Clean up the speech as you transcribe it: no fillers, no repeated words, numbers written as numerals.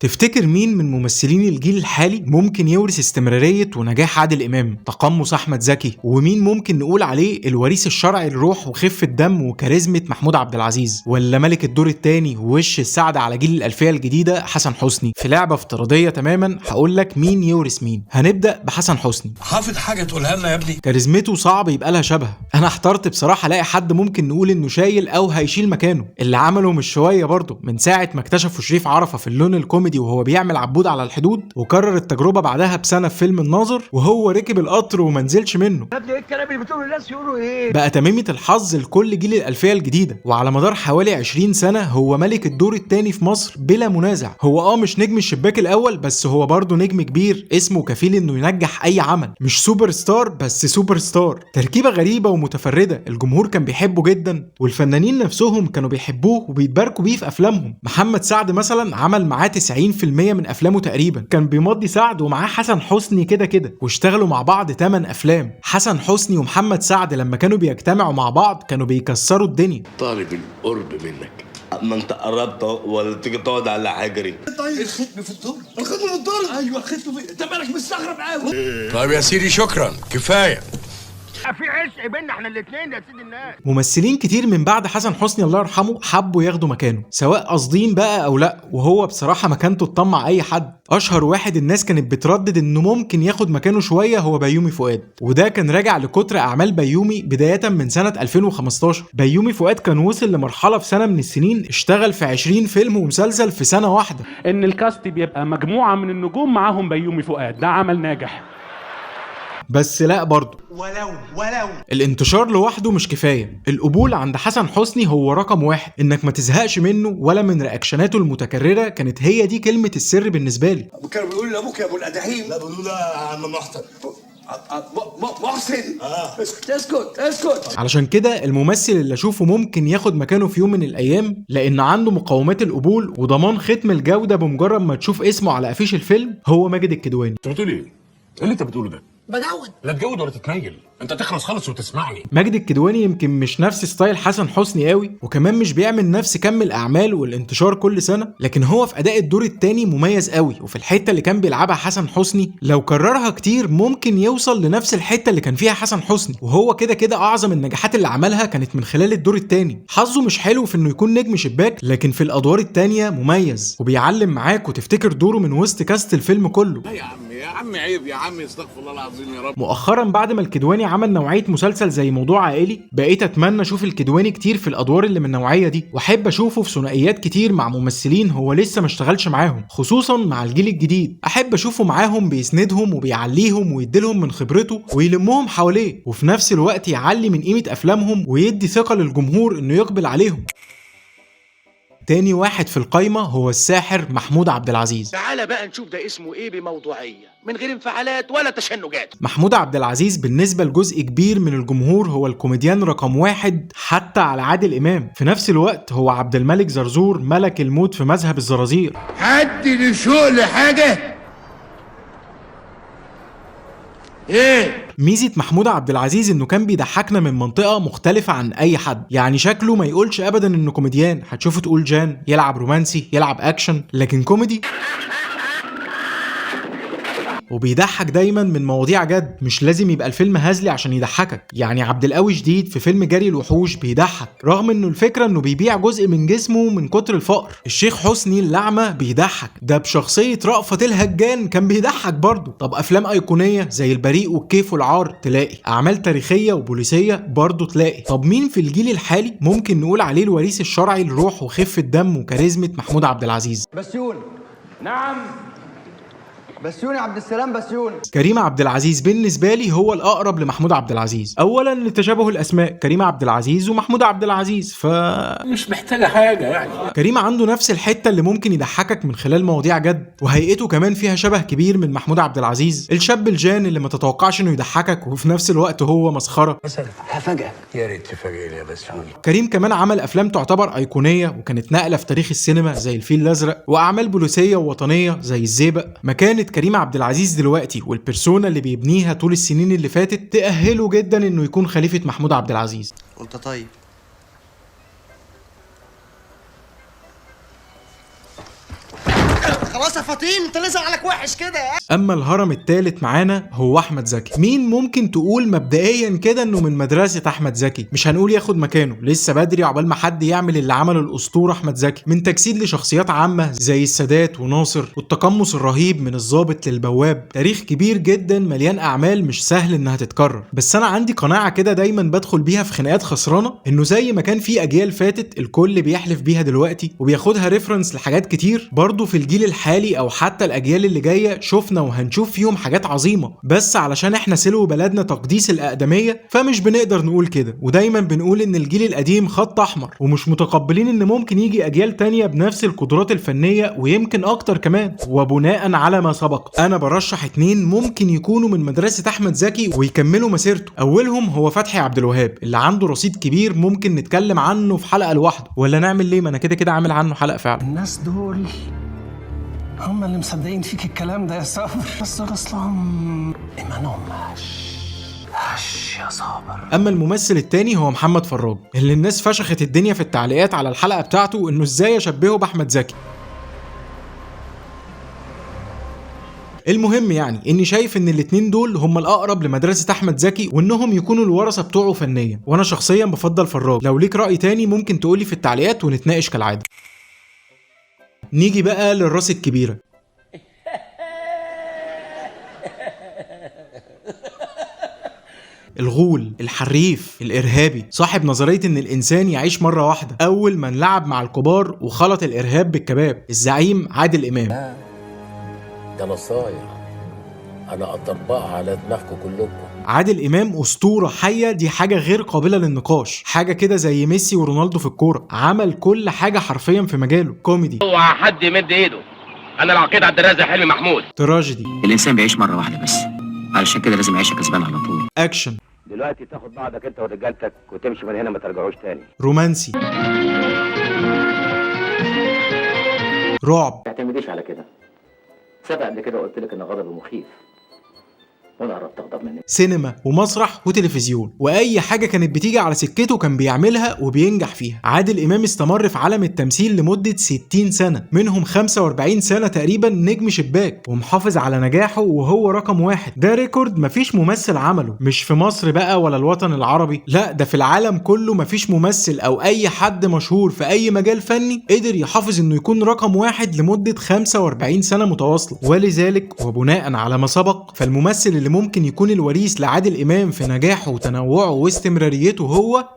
تفتكر مين من ممثلين الجيل الحالي ممكن يورث استمرارية ونجاح عادل إمام، تقمص أحمد زكي، ومين ممكن نقول عليه الوريث الشرعي لروح وخفة دم وكاريزمة محمود عبد العزيز، ولا ملك الدور الثاني ووش السعد على جيل الألفية الجديدة حسن حسني؟ في لعبة افتراضية تماما هقول لك مين يورث مين. هنبدأ بحسن حسني. حافظ حاجة تقولها لنا يا ابني؟ كاريزمته صعب يبقى لها شبه. أنا احترت بصراحة ألاقي حد ممكن نقول إنه شايل أو هيشيل مكانه. اللي عمله مش شوية برضه، من ساعة ما اكتشفوا شريف عرفة في اللون الكوميدي وهو بيعمل عبود على الحدود، وكرر التجربة بعدها بسنة في فيلم الناظر وهو ركب القطر وما نزلش منه. يا ابني ايه الكلام اللي بتقوله؟ الناس يقولوا ايه؟ بقى تميمة الحظ لكل جيل الألفية الجديدة، وعلى مدار حوالي 20 سنة هو ملك الدور الثاني في مصر بلا منازع. هو مش نجم الشباك الأول، بس هو برضه نجم كبير اسمه كفيل إنه ينجح أي عمل. مش سوبر ستار بس سوبر ستار. تركيبة غريبة ومتفردة، الجمهور كان بيحبه جدا والفنانين نفسهم كانوا بيحبوه وبيتباركوا بيه في أفلامهم. محمد سعد مثلا عمل معاه 90% من أفلامه تقريبا. كان بيمضي سعد ومعاه حسن حسني كده واشتغلوا مع بعض 8 أفلام. حسن حسني ومحمد سعد لما كانوا بيجتمعوا مع بعض كانوا بيكسروا الدنيا. طالب القرب منك، ما انت قربت ولا تيجي تقعد على حجري. طيب الختم في الدور، الختم في الدور. ايوه الختم في، انت مالك مستغرب قوي؟ طيب يا سيدي شكرا، كفاية. في عشق بينا احنا الاثنين يا سيدي الناس. ممثلين كتير من بعد حسن حسني الله يرحمه حبوا ياخدوا مكانه، سواء قاصدين بقى او لا، وهو بصراحه مكانته تطمع اي حد. اشهر واحد الناس كانت بتردد انه ممكن ياخد مكانه شويه هو بيومي فؤاد، وده كان راجع لكتر اعمال بيومي بدايه من سنه 2015. بيومي فؤاد كان وصل لمرحله في سنه من السنين اشتغل في 20 فيلم ومسلسل في سنه واحده. ان الكاست بيبقى مجموعه من النجوم معاهم بيومي فؤاد، ده عمل ناجح. بس لا برضه ولو الانتشار لوحده مش كفايه. القبول عند حسن حسني هو رقم واحد، انك ما تزهقش منه ولا من رياكشناته المتكرره كانت هي دي كلمه السر بالنسبه لي. كانوا بيقولوا لابوك يا ابو الاداحيم. لا بقول له يا عم محسن. محسن اسكت. علشان كده الممثل اللي اشوفه ممكن ياخد مكانه في يوم من الايام، لان عنده مقومات القبول وضمان ختم الجوده بمجرد ما تشوف اسمه على افيش الفيلم، هو ماجد الكدواني. انت بتقول ايه؟ ايه اللي انت بتقوله ده؟ بدون لا تجود ولا تتنيل، انت تخلص خالص وتسمعني. ماجد الكدواني يمكن مش نفس ستايل حسن حسني قوي، وكمان مش بيعمل نفس كم الاعمال والانتشار كل سنه، لكن هو في اداء الدور التاني مميز قوي. وفي الحته اللي كان بيلعبها حسن حسني لو كررها كتير ممكن يوصل لنفس الحته اللي كان فيها حسن حسني. وهو كده اعظم النجاحات اللي عملها كانت من خلال الدور التاني. حظه مش حلو في انه يكون نجم شباك، لكن في الادوار التانيه مميز وبيعلم معاك وتفتكر دوره من وسط كاست الفيلم كله. يا عم عيب يا عم، استغفر الله العظيم يا رب. مؤخرا بعد ما الكدواني عمل نوعيه مسلسل زي موضوع عائلي، بقيت اتمنى اشوف الكدواني كتير في الادوار اللي من النوعيه دي، واحب اشوفه في ثنائيات كتير مع ممثلين هو لسه ما اشتغلش معاهم، خصوصا مع الجيل الجديد. احب اشوفه معاهم بيسندهم وبيعليهم ويديلهم من خبرته ويلمهم حواليه، وفي نفس الوقت يعلي من قيمه افلامهم ويدي ثقه للجمهور انه يقبل عليهم. تاني واحد في القايمة هو الساحر محمود عبد العزيز. تعالى بقى نشوف ده اسمه ايه بموضوعيه، من غير انفعالات ولا تشنجات. محمود عبد العزيز بالنسبة لجزء كبير من الجمهور هو الكوميديان رقم واحد حتى على عادل إمام. في نفس الوقت هو عبد الملك زرزور ملك الموت في مذهب الزرازير. حد لشوق لحاجه ايه؟ ميزة محمود عبد العزيز انه كان بيضحكنا من منطقة مختلفة عن اي حد، يعني شكله ما يقولش ابدا انه كوميديان. هتشوفه تقول جان، يلعب رومانسي، يلعب اكشن، لكن كوميدي وبيضحك دايما من مواضيع جد. مش لازم يبقى الفيلم هزلي عشان يضحكك، يعني عبد القوي جديد في فيلم جري الوحوش بيضحك رغم انه الفكره انه بيبيع جزء من جسمه من كتر الفقر. الشيخ حسني اللعمه بيضحك، ده بشخصيه رأفت الهجان كان بيضحك برضه. طب افلام ايقونيه زي البريء والكيف والعار تلاقي، اعمال تاريخيه وبوليسيه برضه تلاقي. طب مين في الجيل الحالي ممكن نقول عليه الوريث الشرعي لروح وخفه دم وكاريزمه محمود عبد العزيز؟ بسيوني. نعم بسيوني عبد السلام بسيوني. كريم عبد العزيز بالنسبه لي هو الاقرب لمحمود عبد العزيز، اولا لتشابه الاسماء، كريم عبد العزيز ومحمود عبد العزيز، مش محتاجة حاجة يعني. كريم عنده نفس الحته اللي ممكن يضحكك من خلال مواضيع جد، وهيئته كمان فيها شبه كبير من محمود عبد العزيز، الشاب الجان اللي ما تتوقعش انه يضحكك وفي نفس الوقت هو مسخره. هفاجئك. يا ريت تفاجئني يا بسيوني. كريم كمان عمل افلام تعتبر ايقونيه وكانت نقله في تاريخ السينما زي الفيل الازرق، واعمال بوليسيه ووطنيه زي الزيبق. مكانه كريم عبد العزيز دلوقتي والبرسونا اللي بيبنيها طول السنين اللي فاتت تأهله جدا انه يكون خليفة محمود عبد العزيز. وانت طيب. خلاص يا فطين انت لازم عليك وحش كده يا. اما الهرم الثالث معانا هو احمد زكي. مين ممكن تقول مبدئيا كده انه من مدرسه احمد زكي؟ مش هنقول ياخد مكانه، لسه بدري عقبال ما حد يعمل اللي عمله الاسطوره احمد زكي من تجسيد لشخصيات عامه زي السادات وناصر، والتقمص الرهيب من الضابط للبواب. تاريخ كبير جدا مليان اعمال مش سهل انها تتكرر. بس انا عندي قناعه كده دايما بدخل بيها في خناقات خسرانه، انه زي ما كان في اجيال فاتت الكل بيحلف بيها دلوقتي وبياخدها ريفرنس لحاجات كتير، برضه في الجيل الحالي او حتى الاجيال اللي جايه شفنا وهنشوف فيهم حاجات عظيمه، بس علشان احنا سلو بلدنا تقديس الاقدميه فمش بنقدر نقول كده، ودايما بنقول ان الجيل القديم خط احمر، ومش متقبلين ان ممكن يجي اجيال تانية بنفس القدرات الفنيه ويمكن اكتر كمان. وبناء على ما سبق انا برشح 2 ممكن يكونوا من مدرسه احمد زكي ويكملوا مسيرته. اولهم هو فتحي عبد الوهاب اللي عنده رصيد كبير ممكن نتكلم عنه في حلقه لوحده، ولا نعمل ليه؟ ما انا كده عامل عنه حلقه فعلا. الناس دول هم اللي مصدقين فيك الكلام ده يا صابر، بس اصلهم ايمانهم هش يا صابر. اما الممثل التاني هو محمد فراج اللي الناس فشخت الدنيا في التعليقات على الحلقه بتاعته انه ازاي اشبهه باحمد زكي. المهم يعني اني شايف ان الاتنين دول هم الاقرب لمدرسه احمد زكي وانهم يكونوا الورثه بتوعه فنيا، وانا شخصيا بفضل فراج. لو ليك راي تاني ممكن تقولي في التعليقات ونتناقش كالعاده. نيجي بقى للراس الكبيره. الغول، الحريف، الارهابي، صاحب نظريه ان الانسان يعيش مره واحده، اول من لعب مع الكبار وخلط الارهاب بالكباب، الزعيم عادل امام. ده نصايح انا اطبقها على دماغكم كلكم. عادل امام اسطوره حيه، دي حاجه غير قابله للنقاش، حاجه كده زي ميسي ورونالدو في الكوره، عمل كل حاجه حرفيا في مجاله. كوميدي، هو حد يمد ايده، انا العقيد عبد الرازق حلمي محمود. تراجيدي، الانسان بيعيش مره واحده بس، علشان كده لازم يعيش كسبان على طول. اكشن، دلوقتي تاخد بعضك انت ورجالتك وتمشي من هنا ما ترجعوش تاني. رومانسي، رعب. ما تعتمديش على كده، سبق قبل كده قلت لك ان غضب مخيف وانا قربت اغضب منك. سينما ومسرح وتلفزيون، واي حاجه كانت بتيجي على سكته كان بيعملها وبينجح فيها. عادل امام استمر في عالم التمثيل لمده 60 سنه، منهم 45 سنه تقريبا نجم شباك، ومحافظ على نجاحه وهو رقم 1. ده ريكورد مفيش ممثل عمله، مش في مصر بقى ولا الوطن العربي، لا ده في العالم كله مفيش ممثل او اي حد مشهور في اي مجال فني قدر يحافظ انه يكون رقم 1 لمده 45 سنه متواصله. ولذلك وبناء على ما سبق، فالممثل اللي ممكن يكون الوريث لعادل امام في نجاحه وتنوعه واستمراريته هو